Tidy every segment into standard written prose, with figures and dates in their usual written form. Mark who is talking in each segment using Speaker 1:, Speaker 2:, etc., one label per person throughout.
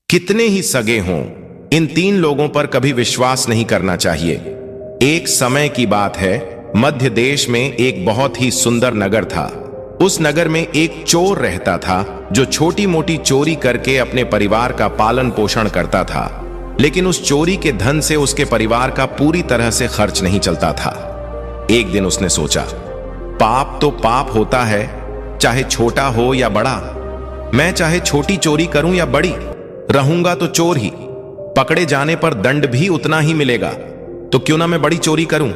Speaker 1: कितने ही सगे हों, इन तीन लोगों पर कभी विश्वास नहीं करना चाहिए। एक समय की बात है, मध्य देश में एक बहुत ही सुंदर नगर था। उस नगर में एक चोर रहता था जो छोटी मोटी चोरी करके अपने परिवार का पालन पोषण करता था, लेकिन उस चोरी के धन से उसके परिवार का पूरी तरह से खर्च नहीं चलता था। एक दिन उसने सोचा, पाप तो पाप होता है, चाहे छोटा हो या बड़ा। मैं चाहे छोटी चोरी करूं या बड़ी, रहूंगा तो चोर ही। पकड़े जाने पर दंड भी उतना ही मिलेगा, तो क्यों ना मैं बड़ी चोरी करूं।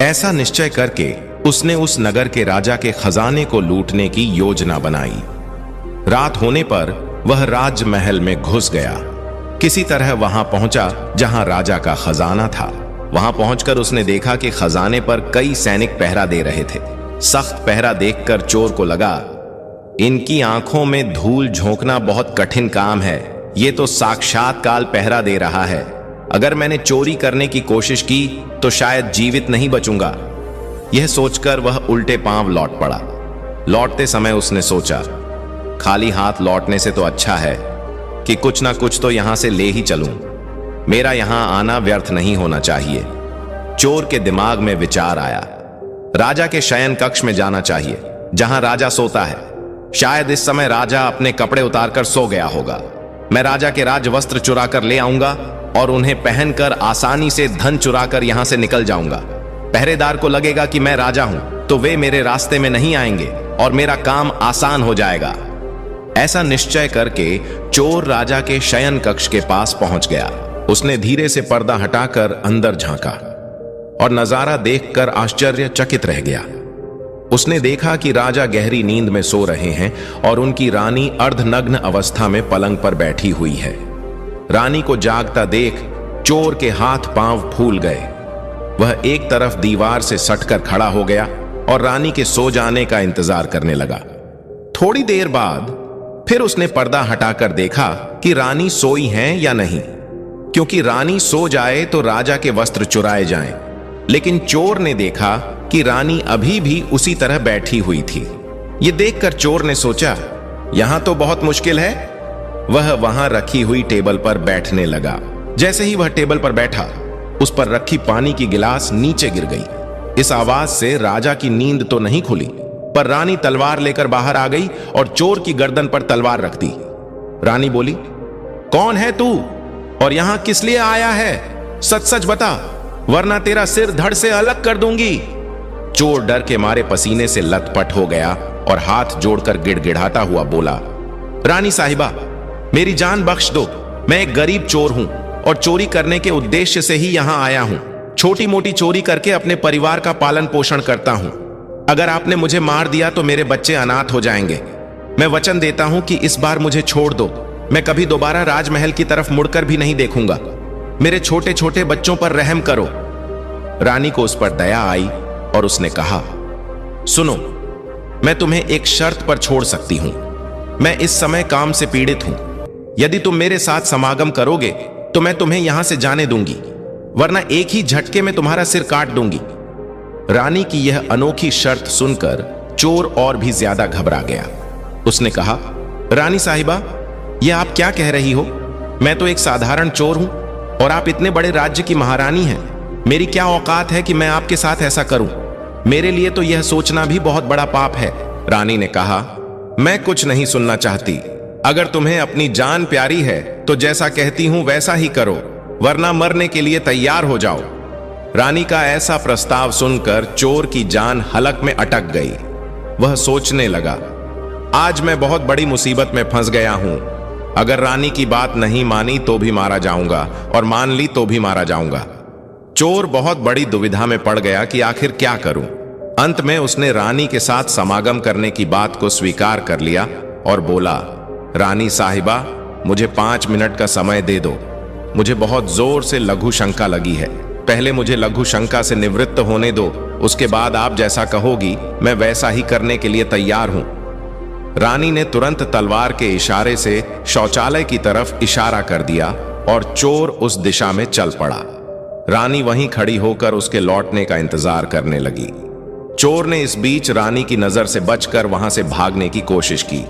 Speaker 1: ऐसा निश्चय करके उसने उस नगर के राजा के खजाने को लूटने की योजना बनाई। रात होने पर वह राजमहल में घुस गया। किसी तरह वहां पहुंचा जहां राजा का खजाना था। वहां पहुंचकर उसने देखा कि खजाने पर कई सैनिक पहरा दे रहे थे। सख्त पहरा देखकर चोर को लगा, इनकी आंखों में धूल झोंकना बहुत कठिन काम है। ये तो साक्षात काल पहरा दे रहा है। अगर मैंने चोरी करने की कोशिश की तो शायद जीवित नहीं बचूंगा। यह सोचकर वह उल्टे पांव लौट पड़ा। लौटते समय उसने सोचा, खाली हाथ लौटने से तो अच्छा है कि कुछ ना कुछ तो यहां से ले ही चलूं। मेरा यहां आना व्यर्थ नहीं होना चाहिए। चोर के दिमाग में विचार आया, राजा के शयन कक्ष में जाना चाहिए जहां राजा सोता है। शायद इस समय राजा अपने कपड़े उतारकर सो गया होगा। मैं राजा के राज वस्त्र चुरा कर ले आऊंगा और उन्हें पहनकर आसानी से धन चुराकर यहां से निकल जाऊंगा। पहरेदार को लगेगा कि मैं राजा हूं, तो वे मेरे रास्ते में नहीं आएंगे और मेरा काम आसान हो जाएगा। ऐसा निश्चय करके चोर राजा के शयन कक्ष के पास पहुंच गया। उसने धीरे से पर्दा हटाकर अंदर झांका और नजारा देखकर आश्चर्यचकित रह गया। उसने देखा कि राजा गहरी नींद में सो रहे हैं और उनकी रानी अर्धनग्न अवस्था में पलंग पर बैठी हुई है। रानी को जागता देख चोर के हाथ पांव फूल गए। वह एक तरफ दीवार से सटकर खड़ा हो गया और रानी के सो जाने का इंतजार करने लगा। थोड़ी देर बाद फिर उसने पर्दा हटाकर देखा कि रानी सोई हैं या नहीं, क्योंकि रानी सो जाए तो राजा के वस्त्र चुराए जाएं। लेकिन चोर ने देखा कि रानी अभी भी उसी तरह बैठी हुई थी। यह देखकर चोर ने सोचा, यहां तो बहुत मुश्किल है। वह वहां रखी हुई टेबल पर बैठने लगा। जैसे ही वह टेबल पर बैठा, उस पर रखी पानी की गिलास नीचे गिर गई। इस आवाज से राजा की नींद तो नहीं खुली, पर रानी तलवार लेकर बाहर आ गई और चोर की गर्दन पर तलवार रख दी। रानी बोली, कौन है तू और यहां किस लिए आया है? सच सच बता, वरना तेरा सिर धड़ से अलग कर दूंगी। चोर डर के मारे पसीने से लथपथ हो गया और हाथ जोड़कर गिड़गिड़ाता हुआ बोला, रानी साहिबा, मेरी जान बख्श दो। मैं एक गरीब चोर हूं और चोरी करने के उद्देश्य से ही यहां आया हूं। छोटी मोटी चोरी करके अपने परिवार का पालन पोषण करता हूं। अगर आपने मुझे मार दिया तो मेरे बच्चे अनाथ हो जाएंगे। मैं वचन देता हूं कि इस बार मुझे छोड़ दो। मैं कभी दोबारा राजमहल की तरफ मुड़कर भी नहीं देखूंगा। मेरे छोटे छोटे बच्चों पर रहम करो। रानी को उस पर दया आई और उसने कहा, सुनो, मैं तुम्हें एक शर्त पर छोड़ सकती हूं। मैं इस समय काम से पीड़ित हूं। यदि तुम मेरे साथ समागम करोगे तो मैं तुम्हें यहां से जाने दूंगी, वरना एक ही झटके में तुम्हारा सिर काट दूंगी। रानी की यह अनोखी शर्त सुनकर चोर और भी ज्यादा घबरा गया। उसने कहा, रानी साहिबा, यह आप क्या कह रही हो? मैं तो एक साधारण चोर हूं और आप इतने बड़े राज्य की महारानी हैं। मेरी क्या औकात है कि मैं आपके साथ ऐसा करूं? मेरे लिए तो यह सोचना भी बहुत बड़ा पाप है। रानी ने कहा, मैं कुछ नहीं सुनना चाहती। अगर तुम्हें अपनी जान प्यारी है तो जैसा कहती हूं वैसा ही करो, वरना मरने के लिए तैयार हो जाओ। रानी का ऐसा प्रस्ताव सुनकर चोर की जान हलक में अटक गई। वह सोचने लगा, आज मैं बहुत बड़ी मुसीबत में फंस गया हूं। अगर रानी की बात नहीं मानी तो भी मारा जाऊंगा और मान ली तो भी मारा जाऊंगा। चोर बहुत बड़ी दुविधा में पड़ गया कि आखिर क्या करूं। अंत में उसने रानी के साथ समागम करने की बात को स्वीकार कर लिया और बोला, रानी साहिबा, मुझे 5 मिनट का समय दे दो। मुझे बहुत जोर से लघु शंका लगी है। पहले मुझे लघु शंका से निवृत्त होने दो, उसके बाद आप जैसा कहोगी मैं वैसा ही करने के लिए तैयार हूं। रानी ने तुरंत तलवार के इशारे से शौचालय की तरफ इशारा कर दिया और चोर उस दिशा में चल पड़ा। रानी वहीं खड़ी होकर उसके लौटने का इंतजार करने लगी। चोर ने इस बीच रानी की नजर से बचकर वहां से भागने की कोशिश की।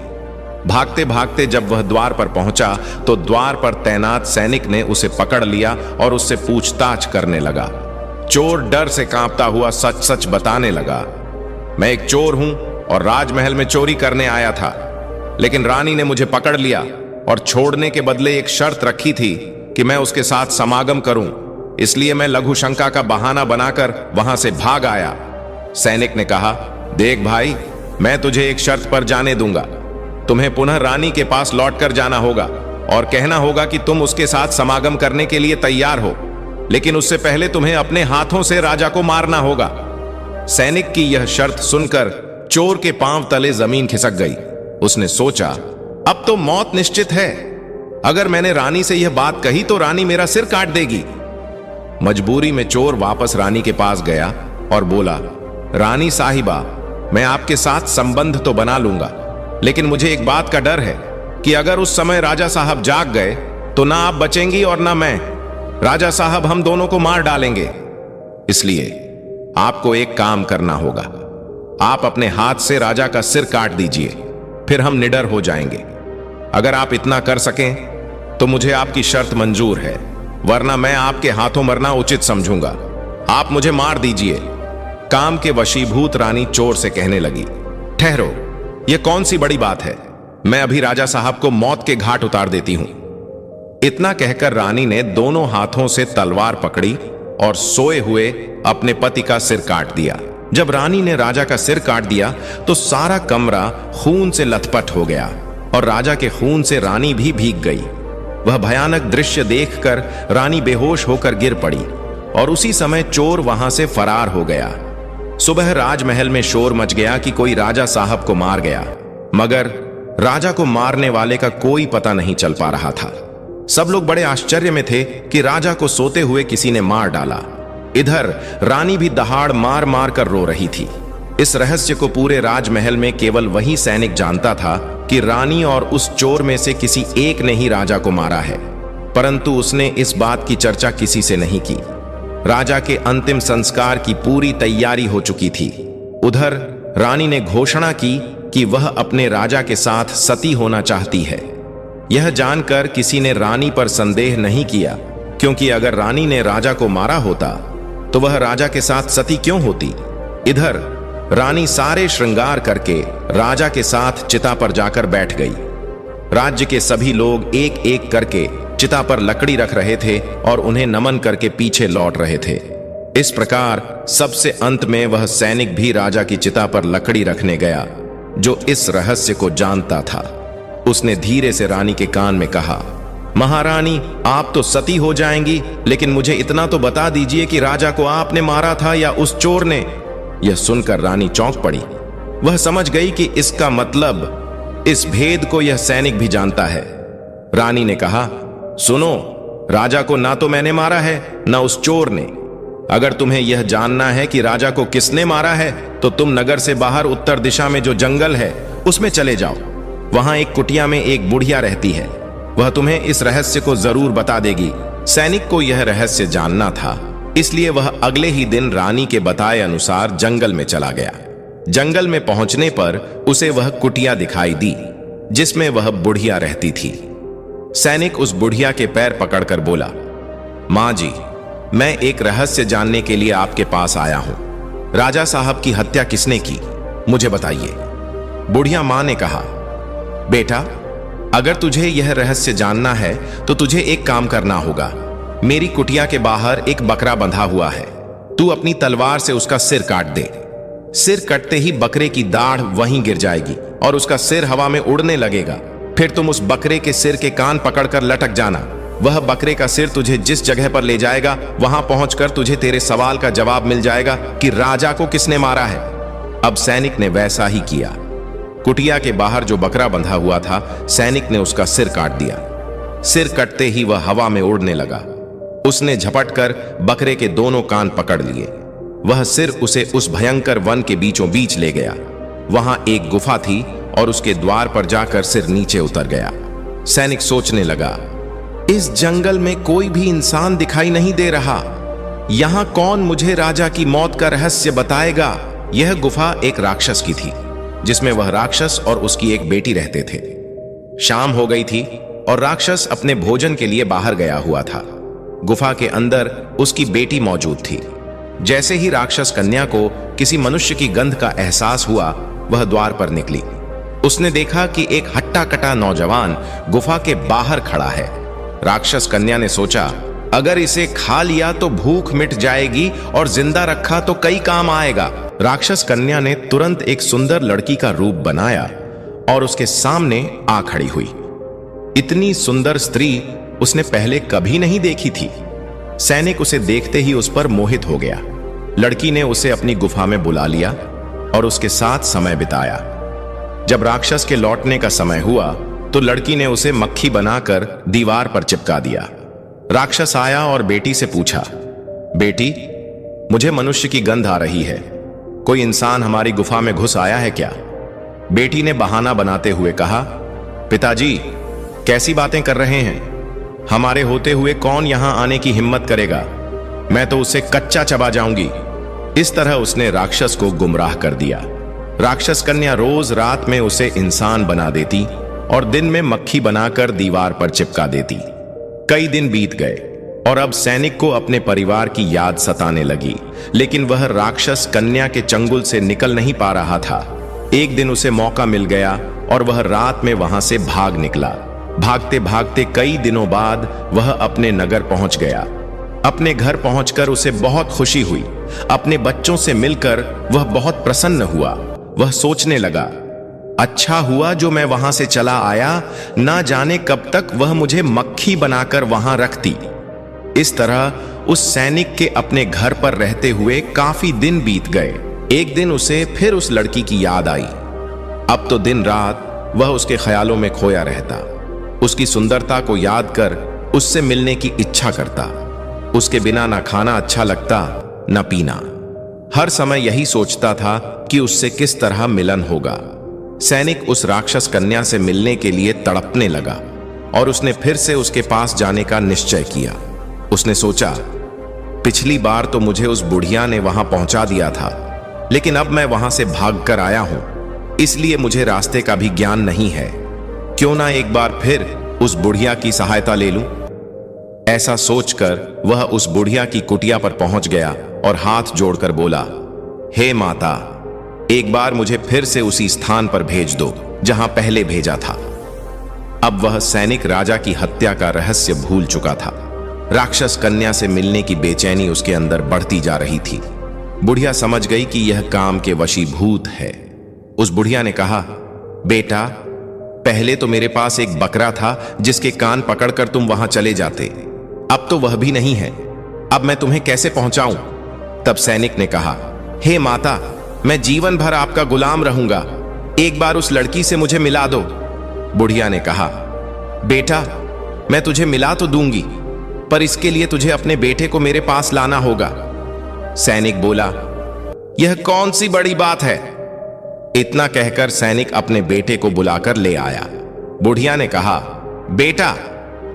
Speaker 1: भागते भागते जब वह द्वार पर पहुंचा तो द्वार पर तैनात सैनिक ने उसे पकड़ लिया और उससे पूछताछ करने लगा। चोर डर से कांपता हुआ सच सच बताने लगा, मैं एक चोर हूं और राजमहल में चोरी करने आया था, लेकिन रानी ने मुझे पकड़ लिया और छोड़ने के बदले एक शर्त रखी थी कि मैं उसके साथ समागम करूं, इसलिए मैं लघु शंका का बहाना बनाकर वहां से भाग आया। सैनिक ने कहा, देख भाई, मैं तुझे एक शर्त पर जाने दूंगा। तुम्हें पुनः रानी के पास लौटकर जाना होगा और कहना होगा कि तुम उसके साथ समागम करने के लिए तैयार हो, लेकिन उससे पहले तुम्हें अपने हाथों से राजा को मारना होगा। सैनिक की यह शर्त सुनकर चोर के पांव तले जमीन खिसक गई। उसने सोचा, अब तो मौत निश्चित है। अगर मैंने रानी से यह बात कही तो रानी मेरा सिर काट देगी। मजबूरी में चोर वापस रानी के पास गया और बोला, रानी साहिबा, मैं आपके साथ संबंध तो बना लूंगा, लेकिन मुझे एक बात का डर है कि अगर उस समय राजा साहब जाग गए तो ना आप बचेंगी और ना मैं। राजा साहब हम दोनों को मार डालेंगे। इसलिए आपको एक काम करना होगा, आप अपने हाथ से राजा का सिर काट दीजिए, फिर हम निडर हो जाएंगे। अगर आप इतना कर सकें तो मुझे आपकी शर्त मंजूर है, वरना मैं आपके हाथों मरना उचित समझूंगा। आप मुझे मार दीजिए। काम के वशीभूत रानी चोर से कहने लगी, ठहरो, यह कौन सी बड़ी बात है, मैं अभी राजा साहब को मौत के घाट उतार देती हूं। इतना कहकर रानी ने दोनों हाथों से तलवार पकड़ी और सोए हुए अपने पति का सिर काट दिया। जब रानी ने राजा का सिर काट दिया तो सारा कमरा खून से लथपथ हो गया और राजा के खून से रानी भी भीग गई। वह भयानक दृश्य देखकर रानी बेहोश होकर गिर पड़ी और उसी समय चोर वहां से फरार हो गया। सुबह राजमहल में शोर मच गया कि कोई राजा साहब को मार गया, मगर राजा को मारने वाले का कोई पता नहीं चल पा रहा था। सब लोग बड़े आश्चर्य में थे कि राजा को सोते हुए किसी ने मार डाला। इधर रानी भी दहाड़ मार मार कर रो रही थी। इस रहस्य को पूरे राजमहल में केवल वही सैनिक जानता था कि रानी और उस चोर में से किसी एक ने ही राजा को मारा है, परंतु उसने इस बात की चर्चा किसी से नहीं की। राजा के अंतिम संस्कार की पूरी तैयारी हो चुकी थी। उधर रानी ने घोषणा की कि वह अपने राजा के साथ सती होना चाहती है। यह जानकर किसी ने रानी पर संदेह नहीं किया, क्योंकि अगर रानी ने राजा को मारा होता तो वह राजा के साथ सती क्यों होती। इधर रानी सारे श्रृंगार करके राजा के साथ चिता पर जाकर बैठ गई। राज्य के सभी लोग एक एक करके चिता पर लकड़ी रख रहे थे और उन्हें नमन करके पीछे लौट रहे थे। इस प्रकार सबसे अंत में वह सैनिक भी राजा की चिता पर लकड़ी रखने गया जो इस रहस्य को जानता था। उसने धीरे से रानी के कान में कहा, महारानी, आप तो सती हो जाएंगी, लेकिन मुझे इतना तो बता दीजिए कि राजा को आपने मारा था या उस चोर ने। यह सुनकर रानी चौंक पड़ी। वह समझ गई कि इसका मतलब इस भेद को यह सैनिक भी जानता है। रानी ने कहा, सुनो, राजा को ना तो मैंने मारा है ना उस चोर ने। अगर तुम्हें यह जानना है कि राजा को किसने मारा है तो तुम नगर से बाहर उत्तर दिशा में जो जंगल है उसमें चले जाओ। वहां एक कुटिया में एक बुढ़िया रहती है, वह तुम्हें इस रहस्य को जरूर बता देगी। सैनिक को यह रहस्य जानना था, इसलिए वह अगले ही दिन रानी के बताए अनुसार जंगल में चला गया। जंगल में पहुंचने पर उसे वह कुटिया दिखाई दी जिसमें वह बुढ़िया रहती थी। सैनिक उस बुढ़िया के पैर पकड़कर बोला, मां जी, मैं एक रहस्य जानने के लिए आपके पास आया हूं। राजा साहब की हत्या किसने की, मुझे बताइए। बुढ़िया मां ने कहा, बेटा, अगर तुझे यह रहस्य जानना है तो तुझे एक काम करना होगा। मेरी कुटिया के बाहर एक बकरा बंधा हुआ है, तू अपनी तलवार से उसका सिर काट दे। सिर कटते ही बकरे की दाढ़ वहीं गिर जाएगी और उसका सिर हवा में उड़ने लगेगा। फिर तुम उस बकरे के सिर के कान पकड़कर लटक जाना। वह बकरे का सिर तुझे जिस जगह पर ले जाएगा वहां पहुंचकर तुझे तेरे सवाल का जवाब मिल जाएगा कि राजा को किसने मारा है। अब सैनिक ने वैसा ही किया। कुटिया के बाहर जो बकरा बंधा हुआ था, सैनिक ने उसका सिर काट दिया। सिर कटते ही वह हवा में उड़ने लगा। उसने झपटकर बकरे के दोनों कान पकड़ लिए। वह सिर उसे उस भयंकर वन के बीचों बीच ले गया। वहां एक गुफा थी और उसके द्वार पर जाकर सिर नीचे उतर गया। सैनिक सोचने लगा, इस जंगल में कोई भी इंसान दिखाई नहीं दे रहा। यहां कौन मुझे राजा की मौत का रहस्य बताएगा। यह गुफा एक राक्षस की थी, जिसमें वह राक्षस और उसकी एक बेटी रहते थे। शाम हो गई थी और राक्षस अपने भोजन के लिए बाहर गया हुआ था। गुफा के अंदर उसकी बेटी मौजूद थी। जैसे ही राक्षस कन्या को किसी मनुष्य की गंध का एहसास हुआ, वह द्वार पर निकली। उसने देखा कि एक हट्टा कटा नौजवान गुफा के बाहर खड़ा है। राक्षस कन्या ने सोचा, अगर इसे खा लिया तो भूख मिट जाएगी और जिंदा रखा तो कई काम आएगा। राक्षस कन्या ने तुरंत एक सुंदर लड़की का रूप बनाया और उसके सामने आ खड़ी हुई। इतनी सुंदर स्त्री उसने पहले कभी नहीं देखी थी। सैनिक उसे देखते ही उस पर मोहित हो गया। लड़की ने उसे अपनी गुफा में बुला लिया और उसके साथ समय बिताया। जब राक्षस के लौटने का समय हुआ तो लड़की ने उसे मक्खी बनाकर दीवार पर चिपका दिया। राक्षस आया और बेटी से पूछा, बेटी, मुझे मनुष्य की गंध आ रही है। कोई इंसान हमारी गुफा में घुस आया है क्या? बेटी ने बहाना बनाते हुए कहा, पिताजी, कैसी बातें कर रहे हैं? हमारे होते हुए कौन यहां आने की हिम्मत करेगा? मैं तो उसे कच्चा चबा जाऊंगी। इस तरह उसने राक्षस को गुमराह कर दिया। राक्षस कन्या रोज रात में उसे इंसान बना देती और दिन में मक्खी बनाकर दीवार पर चिपका देती। कई दिन बीत गए और अब सैनिक को अपने परिवार की याद सताने लगी, लेकिन वह राक्षस कन्या के चंगुल से निकल नहीं पा रहा था। एक दिन उसे मौका मिल गया और वह रात में वहां से भाग निकला। भागते भागते कई दिनों बाद वह अपने नगर पहुंच गया। अपने घर पहुंचकर उसे बहुत खुशी हुई। अपने बच्चों से मिलकर वह बहुत प्रसन्न हुआ। वह सोचने लगा, अच्छा हुआ जो मैं वहां से चला आया, ना जाने कब तक वह मुझे मक्खी बनाकर वहां रखती। इस तरह उस सैनिक के अपने घर पर रहते हुए काफी दिन बीत गए। एक दिन उसे फिर उस लड़की की याद आई। अब तो दिन रात वह उसके ख्यालों में खोया रहता। उसकी सुंदरता को याद कर उससे मिलने की इच्छा करता। उसके बिना ना खाना अच्छा लगता, न पीना। हर समय यही सोचता था कि उससे किस तरह मिलन होगा। सैनिक उस राक्षस कन्या से मिलने के लिए तड़पने लगा और उसने फिर से उसके पास जाने का निश्चय किया। उसने सोचा, पिछली बार तो मुझे उस बुढ़िया ने वहां पहुंचा दिया था, लेकिन अब मैं वहां से भागकर आया हूं, इसलिए मुझे रास्ते का भी ज्ञान नहीं है। क्यों ना एक बार फिर उस बुढ़िया की सहायता ले लूं। ऐसा सोचकर वह उस बुढ़िया की कुटिया पर पहुंच गया और हाथ जोड़कर बोला, हे माता, एक बार मुझे फिर से उसी स्थान पर भेज दो जहां पहले भेजा था। अब वह सैनिक राजा की हत्या का रहस्य भूल चुका था। राक्षस कन्या से मिलने की बेचैनी उसके अंदर बढ़ती जा रही थी। बुढ़िया समझ गई कि यह काम के वशीभूत है। उस बुढ़िया ने कहा, बेटा, पहले तो मेरे पास एक बकरा था जिसके कान पकड़कर तुम वहां चले जाते। अब तो वह भी नहीं है। अब मैं तुम्हें कैसे पहुंचाऊं? तब सैनिक ने कहा, हे माता, मैं जीवन भर आपका गुलाम रहूंगा। एक बार उस लड़की से मुझे मिला दो। बुढ़िया ने कहा, बेटा, मैं तुझे मिला तो दूंगी, पर इसके लिए तुझे अपने बेटे को मेरे पास लाना होगा। सैनिक बोला, यह कौन सी बड़ी बात है? इतना कहकर सैनिक अपने बेटे को बुलाकर ले आया। बुढ़िया ने कहा, बेटा,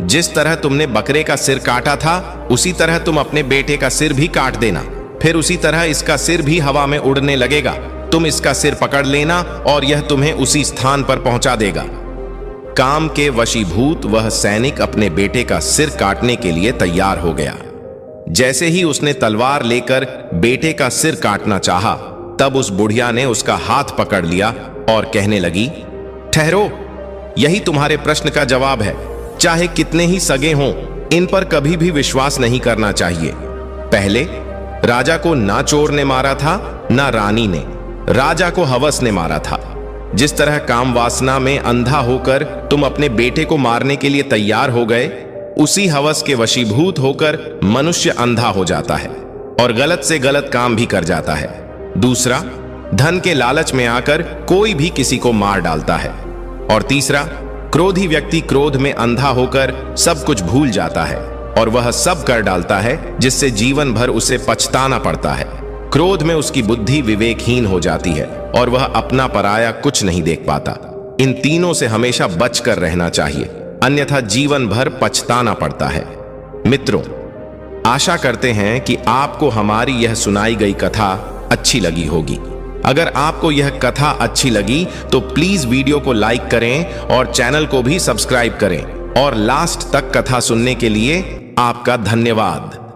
Speaker 1: जिस तरह तुमने बकरे का सिर काटा था, उसी तरह तुम अपने बेटे का सिर भी काट देना। फिर उसी तरह इसका सिर भी हवा में उड़ने लगेगा। तुम इसका सिर पकड़ लेना और यह तुम्हें उसी स्थान पर पहुंचा देगा। काम के वशीभूत वह सैनिक अपने बेटे का सिर काटने के लिए तैयार हो गया। जैसे ही उसने तलवार लेकर बेटे का सिर काटना चाहा, तब उस बुढ़िया ने उसका हाथ पकड़ लिया और कहने लगी, ठहरो, यही तुम्हारे प्रश्न का जवाब है। चाहे कितने ही सगे हों, इन पर कभी भी विश्वास नहीं करना चाहिए। पहले राजा को ना चोर ने मारा था, ना रानी ने। राजा को हवस ने मारा था। जिस तरह काम वासना में अंधा होकर तुम अपने बेटे को मारने के लिए तैयार हो गए, उसी हवस के वशीभूत होकर मनुष्य अंधा हो जाता है और गलत से गलत काम भी कर जाता है। दूसरा, धन के लालच में आकर कोई भी किसी को मार डालता है। और तीसरा, क्रोधी व्यक्ति क्रोध में अंधा होकर सब कुछ भूल जाता है और वह सब कर डालता है जिससे जीवन भर उसे पछताना पड़ता है। क्रोध में उसकी बुद्धि विवेकहीन हो जाती है और वह अपना पराया कुछ नहीं देख पाता। इन तीनों से हमेशा बचकर रहना चाहिए, अन्यथा जीवन भर पछताना पड़ता है। मित्रों, आशा करते हैं कि आपको हमारी यह सुनाई गई कथा अच्छी लगी होगी। अगर आपको यह कथा अच्छी लगी तो प्लीज वीडियो को लाइक करें और चैनल को भी सब्सक्राइब करें और लास्ट तक कथा सुनने के लिए आपका धन्यवाद।